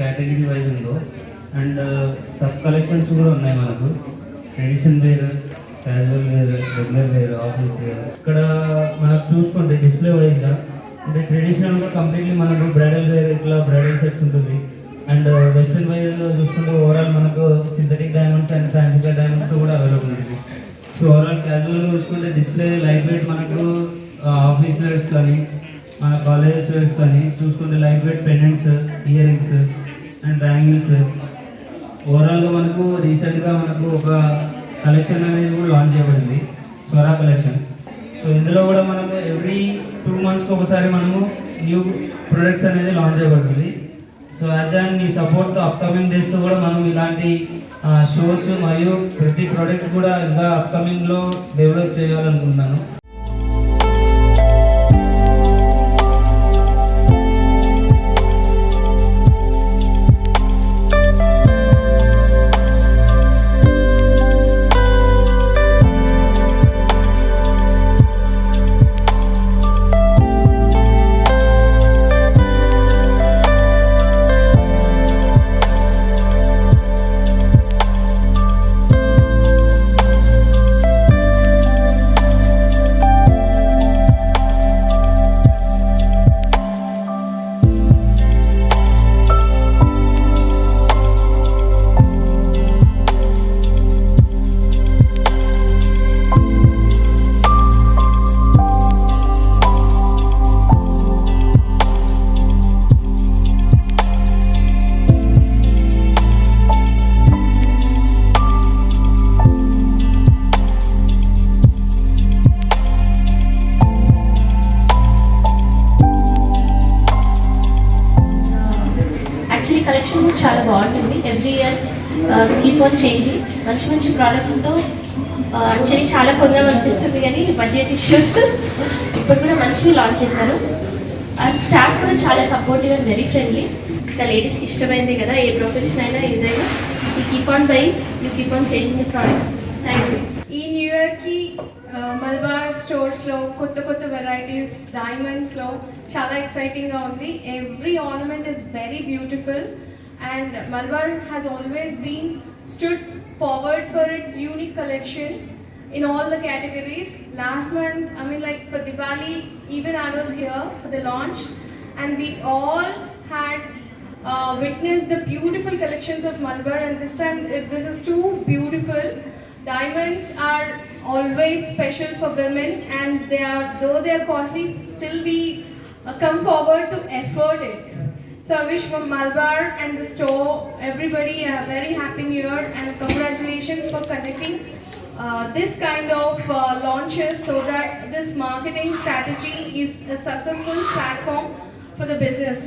Category wise ఉందో and sub collections కూడా ఉన్నాయి మనకు. Tradition wear, casual wear, regular wear, office wear. ఇక్కడ మనకు చూసుకుంటే డిస్ప్లే వైజ్గా అంటే ట్రెడిషనల్గా కంప్లీట్లీ మనకు బ్రైడల్ వేర్ ఇట్లా బ్రైడల్ సెట్స్ ఉంటుంది. అండ్ వెస్ట్రన్ వైజ్లో చూసుకుంటే ఓవరాల్ మనకు synthetic diamonds and fancy diamonds కూడా అవైలబుల్ ఉంటుంది. సో ఓవరాల్ క్యాజువల్గా చూసుకుంటే డిస్ప్లే లైట్ వెయిట్ మనకు ఆఫీస్ వేర్స్ కానీ మన కాలేజెస్ వేర్స్ కానీ చూసుకుంటే light weight pendants, earrings and bangles. ఓవరాల్గా మనకు రీసెంట్గా మనకు ఒక కలెక్షన్ అనేది కూడా లాంచ్ చేయబడింది, స్వరా కలెక్షన్. సో ఇందులో కూడా మనము ఎవ్రీ 2 monthsకి ఒకసారి మనము న్యూ ప్రొడక్ట్స్ అనేది లాంచ్ చేయబడుతుంది. సో యాజ్ అండ్ ఈ సపోర్ట్తో అప్కమింగ్ డేస్తో కూడా మనం ఇలాంటి షోస్ మరియు ప్రతి ప్రోడక్ట్ కూడా ఇంకా అప్కమింగ్లో డెవలప్ చేయాలనుకుంటున్నాను. కలెక్షన్ చాలా బాగుంటుంది. Every year keep on changing. మంచి మంచి ప్రోడక్ట్స్తో యాక్చువల్లీ చాలా కొందాం అనిపిస్తుంది కానీ బడ్జెట్ ఇష్యూస్ ఇప్పుడు కూడా మంచిగా లాంచ్ చేశారు. అండ్ స్టాఫ్ కూడా చాలా సపోర్టివ్ అండ్ వెరీ ఫ్రెండ్లీ. ఇంకా లేడీస్కి ఇష్టమైంది కదా, ఏ ప్రొఫెషన్ అయినా ఏదైనా you keep on by, you keep on changing the products. Thank you. ఈ న్యూ ఇయర్కి మల్బార్ స్టోర్స్లో కొత్త కొత్త వెరైటీస్ డైమండ్స్లో చాలా ఎక్సైటింగ్గా ఉంది. Every ornament is very beautiful and Malabar has always been stood forward for its unique collection in all the categories. Last month, I mean like for Diwali, even I was here for the launch and we all had witnessed the beautiful collections of Malabar, and this time this is too beautiful. Diamonds are always special for women and though they are costly, still we come forward to afford it. So I wish for Malabar and the store, everybody a very happy new year and congratulations for conducting this kind of launches so that this marketing strategy is a successful platform for the business.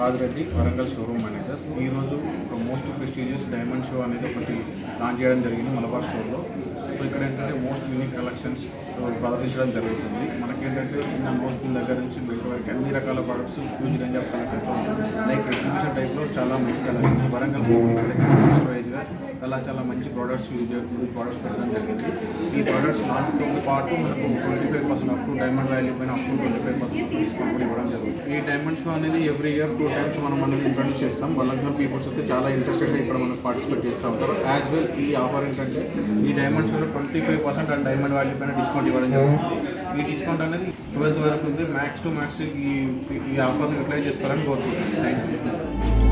Raja Reddy Warangal showroom manager. ఈరోజు ఒక most prestigious diamond show అనేది ఒకటి launch చేయడం జరిగింది మలబార్ స్టోర్లో. So ఇక్కడ ఏంటంటే most unique collections ప్రదర్శించడం జరుగుతుంది. మనకేంటంటే చిన్న మోస్టింగ్ దగ్గర నుంచి బయట వరకు అన్ని రకాల products huge range of collections like exhibition టైప్లో చాలా మంచి కలెక్షన్ వరంగల్ వైజ్గా అలా చాలా మంచి ప్రోడక్ట్స్ ప్రోడక్ట్స్ పెట్టడం జరిగింది. ఈ ప్రోడక్ట్స్ లాంచ్తో పాటు మనకు 25% అప్ టు డైమండ్ వాల్యూ పైన అప్ టు 25% డిస్కౌంట్ ఇవ్వడం జరుగుతుంది. ఈ డైమండ్ షో అనేది ఎవ్రీ ఇయర్ 2 times మనం ఇంట్రడ్యూస్ చేస్తాం. వరంగల్ పీపుల్స్ అయితే చాలా ఇంట్రెస్టెడ్గా ఇక్కడ మనం పార్టిసిపేట్ చేస్తూ ఉంటారు. యాజ్ వెల్ ఈ ఆఫర్ ఏంటంటే ఈ డైమండ్ షోలో 25% అండ్ డైమండ్ వాల్యూ పైన డిస్కౌంట్ ఇవ్వడం జరుగుతుంది. ఈ డిస్కౌంట్ అనేది 12th వరకు ఉంది. మ్యాక్స్ టు మ్యాక్స్ ఈ ఆఫర్ని యూటిలైజ్ చేసుకోవాలని కోరుకుంటున్నాను. Thank you.